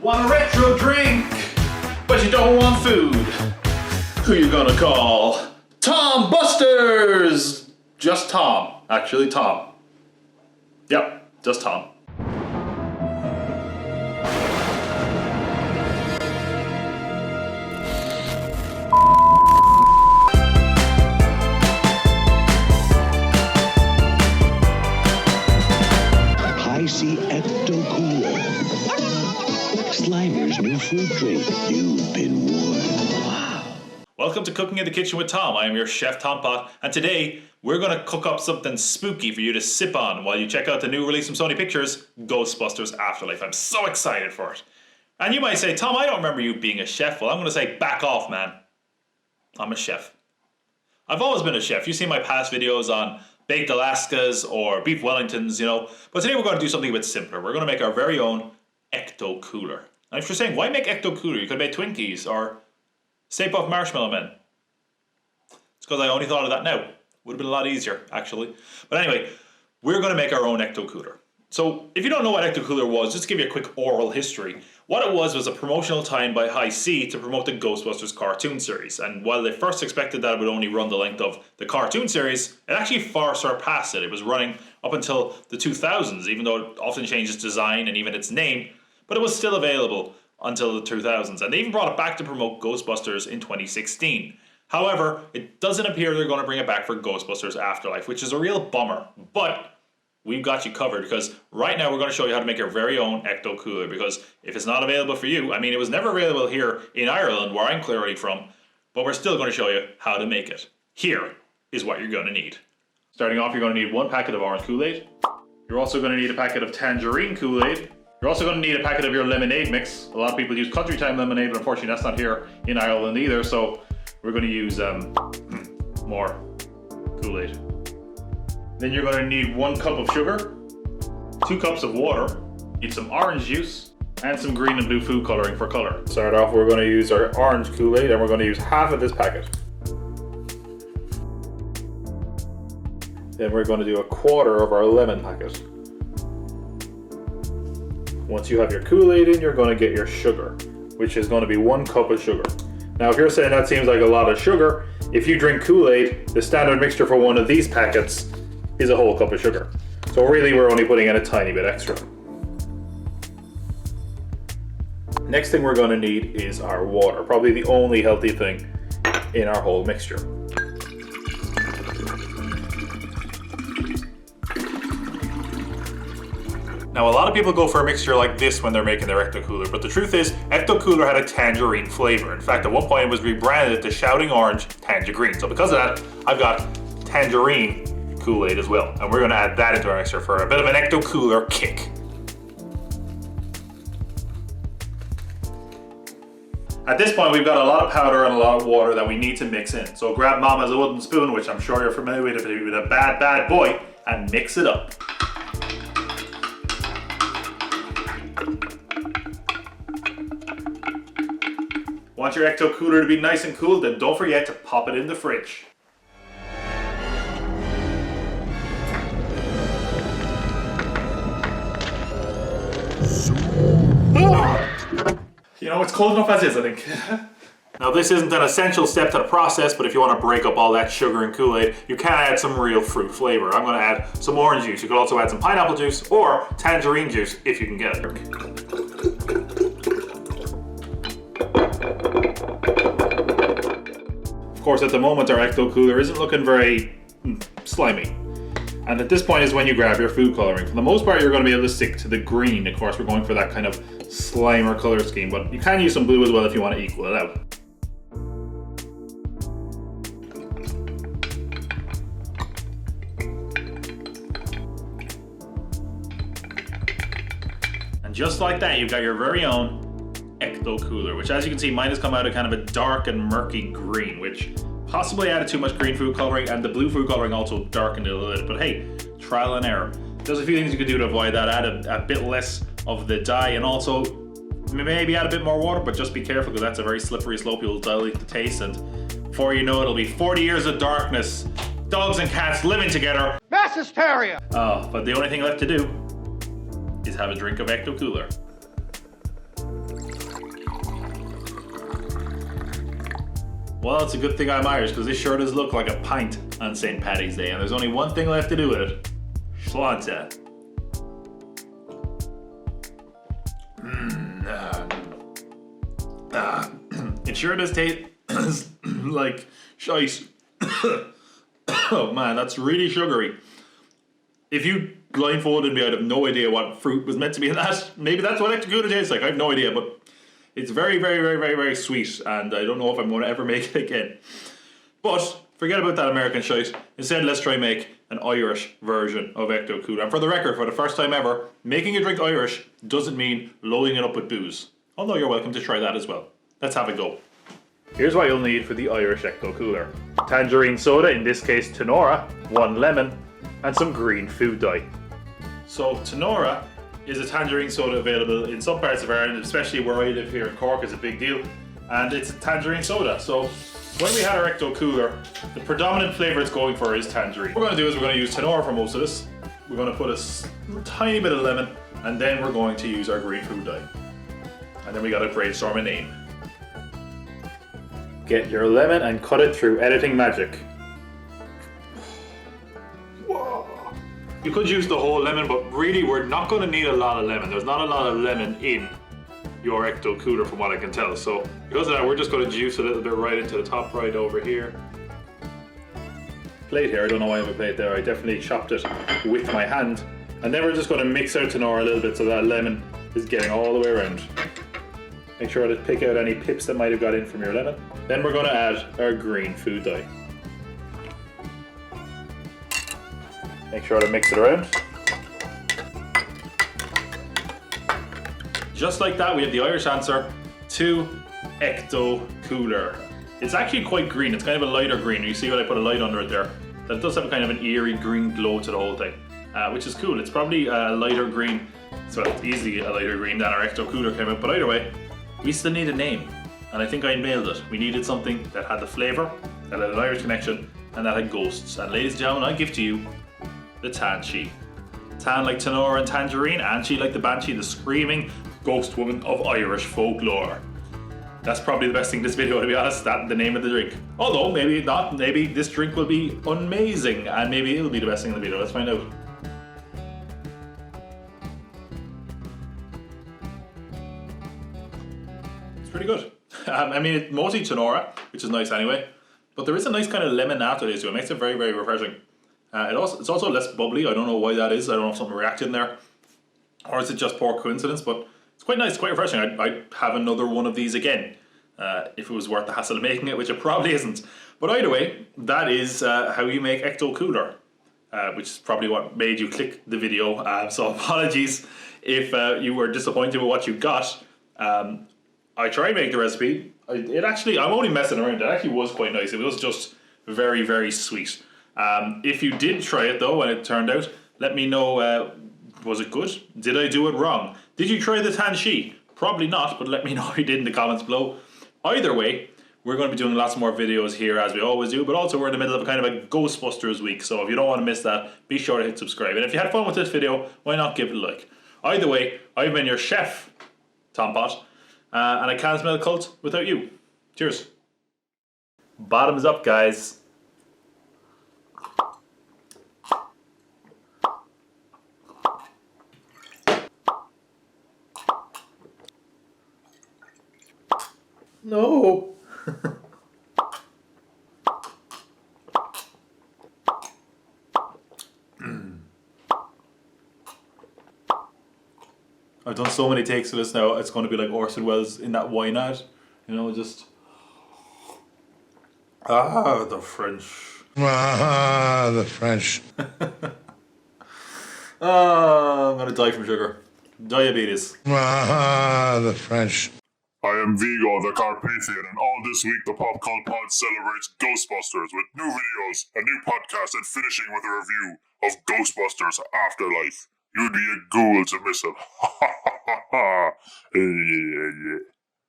Want a retro drink, but you don't want food. Who you gonna call? Tom Busters! Just Tom. Actually, Tom. Yep, just Tom. Hi-C Ecto Cooler. Slimer's new fruit drink. You've been warned. Wow. Welcome to Cooking in the Kitchen with Tom. I am your chef, Tom Pot, and today we're gonna cook up something spooky for you to sip on while you check out the new release from Sony Pictures, Ghostbusters Afterlife. I'm so excited for it. And you might say, Tom, I don't remember you being a chef. Well, I'm gonna say, back off, man. I'm a chef. I've always been a chef. You've seen my past videos on baked Alaskas or beef Wellingtons, you know. But today we're going to do something a bit simpler. We're going to make our very own Ecto Cooler. And if you're saying, why make Ecto Cooler? You could make Twinkies or Stay Puft Marshmallow Men. It's because I only thought of that now. Would have been a lot easier, actually. But anyway, we're going to make our own Ecto Cooler. So if you don't know what Ecto Cooler was, just to give you a quick oral history. What it was a promotional tie-in by Hi-C to promote the Ghostbusters cartoon series. And while they first expected that it would only run the length of the cartoon series, it actually far surpassed it. It was running up until the 2000s, even though it often changed its design and even its name, but it was still available until the 2000s. And they even brought it back to promote Ghostbusters in 2016. However, it doesn't appear they're going to bring it back for Ghostbusters Afterlife, which is a real bummer. But we've got you covered, because right now we're going to show you how to make your very own Ecto Cooler, because if it's not available for you, I mean, it was never available here in Ireland, where I'm clearly from, but we're still going to show you how to make it. Here is what you're going to need. Starting off, you're going to need 1 packet of orange Kool-Aid. You're also going to need a packet of tangerine Kool-Aid. You're also going to need a packet of your lemonade mix. A lot of people use country time lemonade, but unfortunately that's not here in Ireland either, so we're going to use more Kool-Aid. Then you're going to need 1 cup of sugar, 2 cups of water, need some orange juice, and some green and blue food coloring for color. To start off, we're going to use our orange Kool-Aid, and we're going to use half of this packet. Then we're going to do 1/4 of our lemon packet. Once you have your Kool-Aid in, you're going to get your sugar, which is going to be 1 cup of sugar. Now, if you're saying that seems like a lot of sugar, if you drink Kool-Aid, the standard mixture for one of these packets is a whole cup of sugar. So really we're only putting in a tiny bit extra. Next thing we're going to need is our water, probably the only healthy thing in our whole mixture. Now, a lot of people go for a mixture like this when they're making their Ecto Cooler, but the truth is, Ecto Cooler had a tangerine flavor. In fact, at one point it was rebranded to Shouting Orange Tangerine. So because of that, I've got tangerine Kool-Aid as well, and we're going to add that into our mixer for a bit of an Ecto Cooler kick. At this point, we've got a lot of powder and a lot of water that we need to mix in. So grab Mama's wooden spoon, which I'm sure you're familiar with if you're a bad boy, and mix it up. Want your Ecto Cooler to be nice and cool, then don't forget to pop it in the fridge. You know, it's cold enough as is, I think. Now, this isn't an essential step to the process, but if you want to break up all that sugar and Kool-Aid, you can add some real fruit flavor. I'm going to add some orange juice. You could also add some pineapple juice or tangerine juice if you can get it. Of course, at the moment, our Ecto Cooler isn't looking very slimy. And at this point is when you grab your food coloring. For the most part, you're going to be able to stick to the green. Of course, we're going for that kind of Slimer color scheme, but you can use some blue as well if you want to equal it out. And just like that, you've got your very own Ecto Cooler, which as you can see, mine has come out of kind of a dark and murky green, which possibly added too much green food coloring, and the blue food coloring also darkened it a little bit, but hey, trial and error. There's a few things you can do to avoid that. Add a bit less of the dye, and also maybe add a bit more water, but just be careful because that's a very slippery slope. You'll dilute the taste, and before you know it, it'll be 40 years of darkness. Dogs and cats living together. Mass hysteria! But the only thing left to do is have a drink of Ecto Cooler. Well, it's a good thing I'm Irish because this sure does look like a pint on St. Paddy's Day, and there's only one thing left to do with it. Sláinte. It sure does taste like shite. Oh man, that's really sugary. If you blindfolded me, I'd have no idea what fruit was meant to be in that. Maybe that's what Ecto Cooler tastes like. I have no idea, but it's very, very, very, very, very sweet, and I don't know if I'm going to ever make it again. But forget about that American shite. Instead, let's try make an Irish version of Ecto Cooler. And for the record, for the first time ever, making a drink Irish doesn't mean loading it up with booze. Although you're welcome to try that as well. Let's have a go. Here's what you'll need for the Irish Ecto Cooler. Tangerine soda, in this case Tenora, 1 lemon, and some green food dye. So Tenora is a tangerine soda available in some parts of Ireland, especially where I live here in Cork. It's a big deal, and it's a tangerine soda. So when we had our Ecto Cooler, the predominant flavour it's going for is tangerine. What we're going to do is we're going to use Tenora for most of this. We're going to put a tiny bit of lemon, and then we're going to use our green food dye. And then we got to brainstorm a name. Get your lemon and cut it through editing magic. Whoa. You could use the whole lemon, but really we're not going to need a lot of lemon. There's not a lot of lemon in your Ecto Cooler from what I can tell. So because of that, we're just going to juice a little bit right into the top right over here. Plate here, I don't know why I have a plate there. I definitely chopped it with my hand. And then we're just going to mix out Tenora a little bit so that lemon is getting all the way around. Make sure to pick out any pips that might have got in from your lemon. Then we're going to add our green food dye. Make sure to mix it around. Just like that, we have the Irish answer to Ecto Cooler. It's actually quite green. It's kind of a lighter green. You see what I put a light under it there? That does have kind of an eerie green glow to the whole thing, which is cool. It's probably a lighter green, so it's easily a lighter green than our Ecto Cooler came out. But either way, we still need a name, and I think I nailed it. We needed something that had the flavour, that had an Irish connection, and that had ghosts. And ladies and gentlemen, I give to you the Tanshee. Tan like Tenora and Tangerine, Anshee like the Banshee, the screaming ghost woman of Irish folklore. That's probably the best thing in this video, to be honest, that's the name of the drink. Although, maybe not, maybe this drink will be amazing, and maybe it'll be the best thing in the video. Let's find out. Pretty good. I mean, it's mostly Tenora, which is nice anyway, but there is a nice kind of lemon aftertaste to it. It makes it very, very refreshing. It's also less bubbly. I don't know why that is. I don't know if something reacted in there, or is it just poor coincidence, but it's quite nice, quite refreshing. I'd have another one of these again if it was worth the hassle of making it, which it probably isn't. But either way, that is how you make Ecto Cooler, which is probably what made you click the video. So apologies if you were disappointed with what you got. I tried to make the recipe. I'm only messing around. It actually was quite nice. It was just very, very sweet. If you did try it though, and it turned out, let me know, was it good? Did I do it wrong? Did you try the Tanshee? Probably not, but let me know if you did in the comments below. Either way, we're going to be doing lots more videos here as we always do, but also we're in the middle of a kind of a Ghostbusters week, so if you don't want to miss that, be sure to hit subscribe. And if you had fun with this video, why not give it a like? Either way, I've been your chef, Tom Pot. And I can't smell cult without you. Cheers. Bottoms up, guys. No. I've done so many takes of this now, it's going to be like Orson Welles in that wine ad. You know, just... Ah, the French. Ah, the French. Ah, I'm going to die from sugar. Diabetes. Ah, the French. I am Vigo, the Carpathian, and all this week the Pop Cult Pod celebrates Ghostbusters with new videos, a new podcast, and finishing with a review of Ghostbusters Afterlife. You'd be a ghoul to miss it. Ha ha ha ha ha.